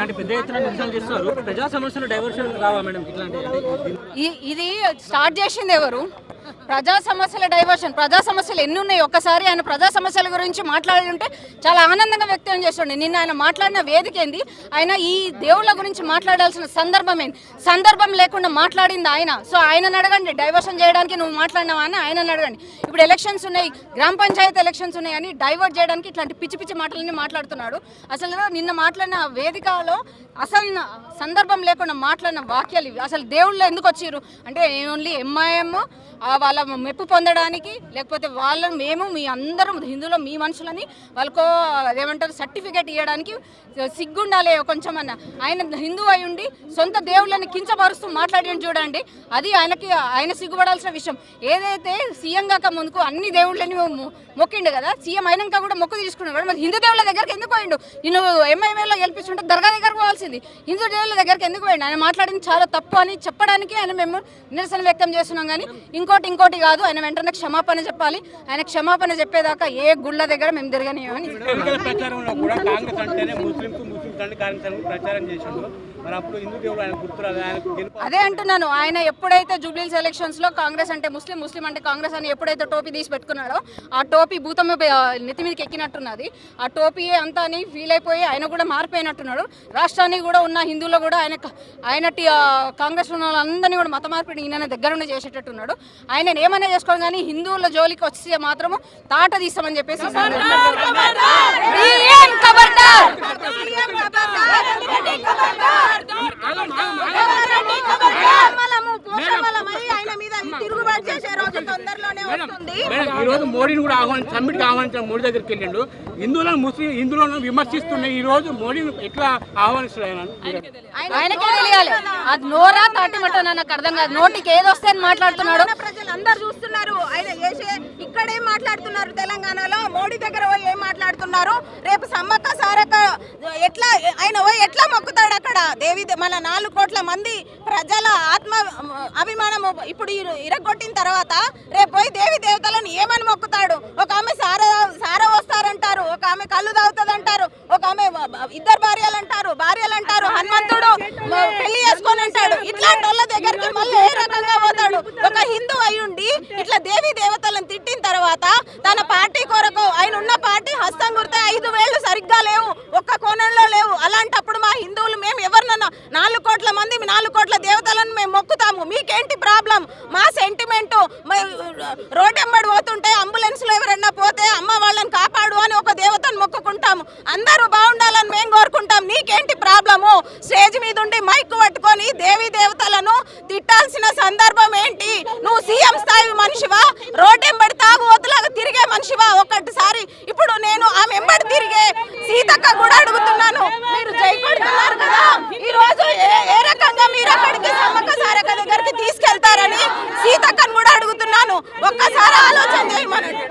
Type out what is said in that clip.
ఇలాంటి పెద్ద ఎత్తున నిరసనలు చేస్తున్నారు. ప్రజా సమస్యలు డైవర్షన్ కావా మేడం? ఇట్లాంటి ఇది స్టార్ట్ చేసింది ఎవరు? ప్రజా సమస్యల డైవర్షన్. ప్రజా సమస్యలు ఎన్ని ఉన్నాయి? ఒక్కసారి ఆయన ప్రజా సమస్యల గురించి మాట్లాడుంటే చాలా ఆనందంగా వ్యక్తం చేస్తుండే. నిన్న ఆయన మాట్లాడిన వేదిక ఏంది? ఆయన ఈ దేవుళ్ళ గురించి మాట్లాడాల్సిన సందర్భం ఏంది? సందర్భం లేకుండా మాట్లాడింది ఆయన. సో ఆయనను అడగండి, డైవర్షన్ చేయడానికి నువ్వు మాట్లాడినావా అని ఆయనను అడగండి. ఇప్పుడు ఎలక్షన్స్ ఉన్నాయి, గ్రామ పంచాయతీ ఎలక్షన్స్ ఉన్నాయి అని డైవర్ట్ చేయడానికి ఇట్లాంటి పిచ్చి పిచ్చి మాటలన్నీ మాట్లాడుతున్నాడు. అసలు నిన్న మాట్లాడిన వేదికలో అసలు సందర్భం లేకుండా మాట్లాడిన వాక్యాలు ఇవి. అసలు దేవుళ్ళు ఎందుకు వచ్చిర్రు అంటే ఓన్లీ ఎంఐఎం వాళ్ళ మెప్పు పొందడానికి, లేకపోతే వాళ్ళని మేము మీ అందరం హిందువులో మీ మనుషులని వాళ్ళకో అదేమంటారు సర్టిఫికేట్ ఇవ్వడానికి సిగ్గుండాలి కొంచెం అన్న. ఆయన హిందూ అయి ఉండి సొంత దేవుళ్ళని కించపరుస్తూ మాట్లాడి చూడండి, అది ఆయన సిగ్గుపడాల్సిన విషయం. ఏదైతే సీఎం కాక ముందుకు అన్ని దేవుళ్ళని మొక్కిండు కదా, సీఎం అయినాక కూడా మొక్కు తీసుకున్నాడు కదా, మరి హిందూ దేవుళ్ళ దగ్గరికి ఎందుకు పోయిండు? నేను ఎంఐఎంలో గెలిపిస్తుంటే దర్గా దగ్గరకు పోవాల్సింది, హిందూ దేవుళ్ళ దగ్గరికి ఎందుకు పోయిండు? ఆయన మాట్లాడింది చాలా తప్పు అని చెప్పడానికి ఆయన మేము నిరసన వ్యక్తం చేస్తున్నాం. కానీ ఇంకోటి కాదు, ఆయన వెంటనే క్షమాపణ చెప్పాలి. ఆయన క్షమాపణ చెప్పేదాకా ఏ గుళ్ళ దగ్గర మేము తిరగనియమని. అదే అంటున్నాను, ఆయన ఎప్పుడైతే జూబ్లీహిల్స్ ఎలక్షన్స్ లో కాంగ్రెస్ అంటే ముస్లిం అంటే కాంగ్రెస్ అని ఎప్పుడైతే టోపీ తీసి పెట్టుకున్నాడో ఆ టోపీ భూతం నెత్తి మీదకి ఎక్కినట్టున్నది. ఆ టోపీ అంతా అని ఫీల్ అయిపోయి ఆయన కూడా మారిపోయినట్టున్నాడు. రాష్ట్రానికి కూడా ఉన్న హిందువులు కూడా ఆయన కాంగ్రెస్ ఉన్న వాళ్ళందరినీ కూడా మత మార్పిడి ఈయన దగ్గర నుండి చేసేటట్టున్నాడు. ఆయన ఏమైనా చేసుకోవాలి, కానీ హిందువుల జోలికి వస్తే మాత్రము తాట తీస్తామని చెప్పేసి ఈ రోజు మోడీని కూడా సమ్మిట్ ఆహ్వానించారు. మోడీ దగ్గరికి వెళ్ళిండు, హిందువులను విమర్శిస్తున్నాయి. ఈ రోజు మోడీని ఎట్లా ఆహ్వానిస్తున్నాయి ఆయనకే తెలియాలి. అది నోరా తాటి మట నాకు అర్థం కాదు. నోటికి ఏదొస్తే అని మాట్లాడుతున్నాడు. ప్రజలు అందరు చూస్తున్నారు ఆయన చేసే. ఇక్కడేం మాట్లాడుతున్నారు తెలంగాణలో, మోడీ దగ్గర పోయి ఏం మాట్లాడుతున్నారు? రేపు సమ్మక్క సారక్క ఎట్లా ఆయన పోయి ఎట్లా మొక్కుతాడు అక్కడ? మన 4 కోట్ల మంది ప్రజల ఆత్మ అభిమానము ఇప్పుడు ఇరగొట్టిన తర్వాత రేపు పోయి దేవి దేవతలను ఏమని మొక్కుతాడు? ఒక ఆమె సార వస్తారంటారు, ఒక ఆమె కళ్ళు తాగుతుందంటారు, ఒక ఆమె 2 భార్యలు అంటారు, హనుమంతుడు పెళ్లి చేసుకొని అంటాడు. ఇట్లాంటి వాళ్ళ దగ్గరికి మళ్ళీ ఏ రకంగా పోతాడు? ఒక హిందూ అయ్యుండి ఇట్లా దేవి దేవతలను తిట్టిన తర్వాత తన పార్టీ కొరకు ఆయన ఉన్న పార్టీ హస్తం గుర్తే 5 వేళ్లు సరిగ్గా లేవు, ఒక్క కోణంలో లేవు. అలాంటప్పుడు మా హిందువులు మేము ఎవరినన్నా 4 కోట్ల మంది 4 కోట్ల దేవతలను మేము మొక్కుతాము, మీకేంటి ప్రాబ్లం? మా సెంటిమెంటు రోడ్ ఎంబడి పోతుంటే అంబులెన్స్ లో ఎవరన్నా పోతే అమ్మ వాళ్ళని కాపాడు అని ఒక దేవతను మొక్కుకుంటాము. అందరూ బాగుండాలని మేము కోరుకుంటాం, నీకేంటి ప్రాబ్లము? స్టేజ్ మీద ఉండి మైక్ పట్టుకొని దేవి దేవతలను తిట్టాల్సిన సందర్భం ఏంటి? నువ్వు సీఎం స్థాయి మనిషివా? రోడ్ ఎంబడి తాగుబోతులాగా తిరిగే మనిషివా? ఒక్కటిసారి ఇప్పుడు నేను ఆమె ఎంబడి తిరిగే సీతక్క కూడా అడుగుతున్నాను, మీరు జై కొడుతున్నారు కదా, ఈ రోజు ఏ రకంగా మీరు అక్కడికి సమ్మక్క సారక్క దగ్గరికి తీసుకెళ్తారని సీతక్కను కూడా అడుగుతున్నాను. ఒక్కసారి ఆలోచన చేయమనండి.